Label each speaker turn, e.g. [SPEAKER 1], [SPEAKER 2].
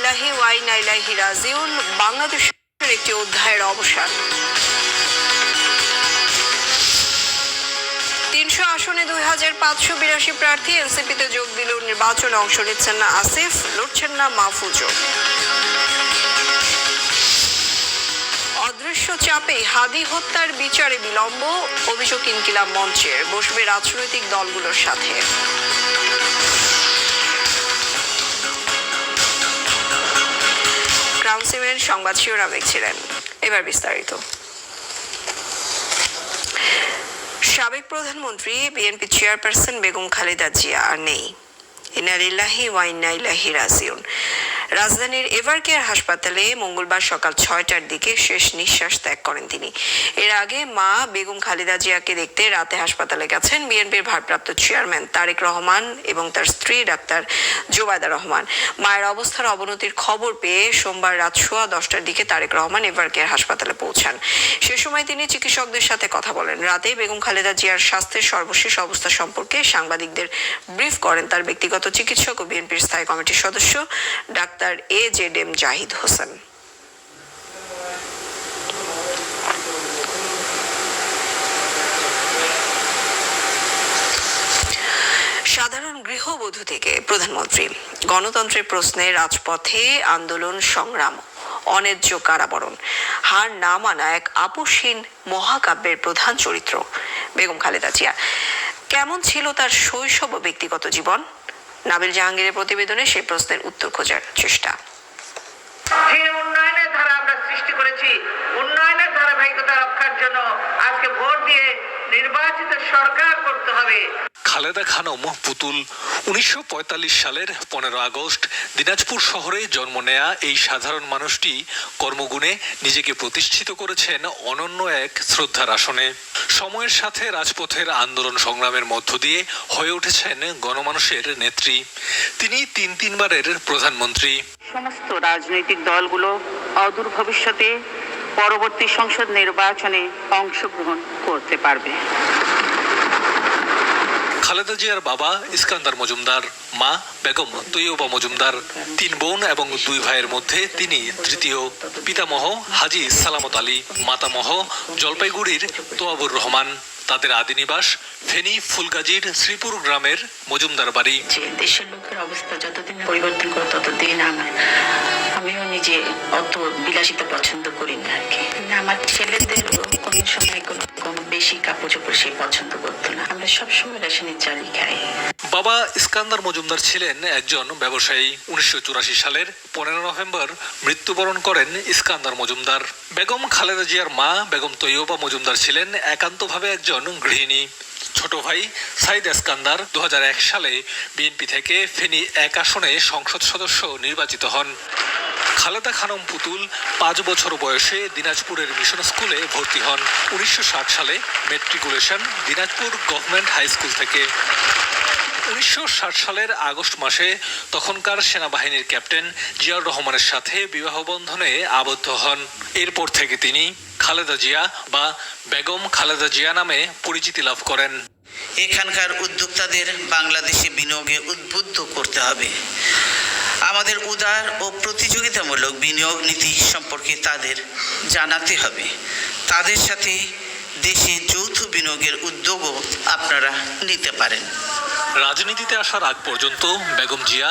[SPEAKER 1] লিল্লাহি ওয়া ইন্না ইলাইহি রাজিউন। বাংলাদেশের একটি অধ্যায়ের অবসান। ৩০০ আসনে ২৫৮২ প্রার্থী। এনসিপিতে যোগ দিলেও নির্বাচনে অংশ নিচ্ছেন না আসিফ, লড়ছেন না মাহফুজও। অদৃশ্য চাপে হাদি হত্যার বিচারে বিলম্ব, অভিযোগ ইনকিলাব মঞ্চের। বসবে রাজনৈতিক দলগুলোর সাথে। ক্রাউন সিমেন্ট সংবাদ শিরোনাম দেখছিলেন, এবার বিস্তারিত। সাবেক প্রধানমন্ত্রী বিএনপি চেয়ারপারসন বেগম খালেদা জিয়া আর নেই। ইন্না লিল্লাহি ওয়া ইন্না ইলাইহি রাজিউন। রাজধানীর এভারকেয়ার হাসপাতালে মঙ্গলবার সকাল ৬টার দিকে শেষ নিঃশ্বাস ত্যাগ করেন তিনি। এর আগে মা বেগম খালেদা জিয়াকে দেখতে রাতে হাসপাতালে গেছেন বিএনপির ভারপ্রাপ্ত চেয়ারম্যান তারেক রহমান এবং তার স্ত্রী ডাক্তার জোবায়দা রহমান। মায়ের অবস্থার অবনতির খবর পেয়ে সোমবার রাত 10:15টার দিকে তারেক রহমান এভারকেয়ার হাসপাতালে পৌঁছান। সে সময় তিনি চিকিৎসকদের সাথে কথা বলেন। রাতে বেগম খালেদা জিয়ার স্বাস্থ্যের সর্বশেষ অবস্থা সম্পর্কে সাংবাদিকদের ব্রিফ করেন তার ব্যক্তিগত চিকিৎসক ও বিএনপির স্থায়ী কমিটির সদস্য ডাক্তার AJM জাহিদ হোসেন। সাধারণ গৃহবধূ থেকে প্রধানমন্ত্রী, গণতন্ত্রের প্রশ্নে রাজপথে আন্দোলন সংগ্রাম, অন্যায্য কারাবরণ, হার না মানা এক আপোষহীন মহাকাব্যের প্রধান চরিত্র বেগম খালেদা জিয়া। কেমন ছিল তার শৈশব ও ব্যক্তিগত জীবন? নাবিল জাহাঙ্গীরের প্রতিবেদনে সেই প্রশ্নের উত্তর খোঁজার চেষ্টা।
[SPEAKER 2] যে উন্নয়নের ধারা আমরা সৃষ্টি করেছি, উন্নয়নের ধারাবাহিকতা রক্ষার জন্য আজকে ভোট দিয়ে নির্বাচিত সরকার করতে হবে।
[SPEAKER 3] খালেদা খানম পুতুল। ১৯৪৫ সালের ১৫ আগস্ট দিনাজপুর শহরে জন্ম নেয়া এই সাধারণ মানুষটি কর্মগুণে নিজেকে প্রতিষ্ঠিত করেছেন অনন্য এক শ্রদ্ধার আসনে। সময়ের সাথে রাজপথের আন্দোলন সংগ্রামের মধ্য দিয়ে হয়ে উঠেছেন গণমানুষের নেত্রী। তিনি তিনবারের প্রধানমন্ত্রী।
[SPEAKER 2] সমস্ত রাজনৈতিক দলগুলো অদূর ভবিষ্যতে পরবর্তী সংসদ নির্বাচনে অংশগ্রহণ করতে পারবে।
[SPEAKER 3] খালেদা জিয়ার বাবা ইস্কান্দার মজুমদার, মা বেগম তৈয়বা মজুমদার। ৩ বোন এবং 2 ভাইয়ের মধ্যে তিনি তৃতীয়। পিতামহ হাজী সালামত আলী, মাতামহ জলপাইগুড়ির তোয়াবুর রহমান। তাদের আদি নিবাস ফেনী ফুলগাজীর শ্রীপুর গ্রামের মজুমদার বাড়ি।
[SPEAKER 4] দেশের লোকের অবস্থা যতদিন পরিবর্তন করে ততদিন আমিও নিজে অত বিলাসিতা পছন্দ করি না আর কি। আমার ছেলেদেরও কোনো সময় কোনো বেশি কাপড় চোপড় সে পছন্দ করতো না। আমরা সবসময় রেশনের চালই খাই।
[SPEAKER 3] বাবা ইস্কান্দার মজুমদার ছিলেন একজন ব্যবসায়ী। ১৯৮৪ সালের ১৫ নভেম্বর মৃত্যুবরণ করেন ইস্কান্দার মজুমদার। বেগম খালেদা জিয়ার মা বেগম তৈয়বা মজুমদার ছিলেন একান্তভাবে একজন গৃহিণী। ছোট ভাই সাইদ ইস্কান্দার ২০০১ সালে বিএনপি থেকে ফেনী ১ আসনে সংসদ সদস্য নির্বাচিত হন। খালেদা খানম পুতুল ৫ বছর বয়সে দিনাজপুরের মিশন স্কুলে ভর্তি হন। ১৯৬০ সালে matriculation Dinajpur government high school থেকে। ১৯৬০ সালের আগস্ট মাসে তখনকার সেনাবাহিনীর ক্যাপ্টেন জিয়াউর রহমানের সাথে বিবাহ বন্ধনে আবদ্ধ হন। এরপর থেকে তিনি খালেদা জিয়া বা বেগম খালেদা জিয়া নামে পরিচিতি লাভ করেন।
[SPEAKER 5] এখানকার উদ্যোক্তাদের বাংলাদেশে বিনিয়োগে উদ্বুদ্ধ করতে হবে। আমাদের উদার ও প্রতিযোগিতামূলক বিনিয়োগ নীতি সম্পর্কে তাদের জানাতে হবে। তাদের সাথে দেশে যৌথ বিনিয়োগের উদ্যোগও আপনারা নিতে পারেন।
[SPEAKER 3] রাজনীতিতে আসার আগ পর্যন্ত বেগম জিয়া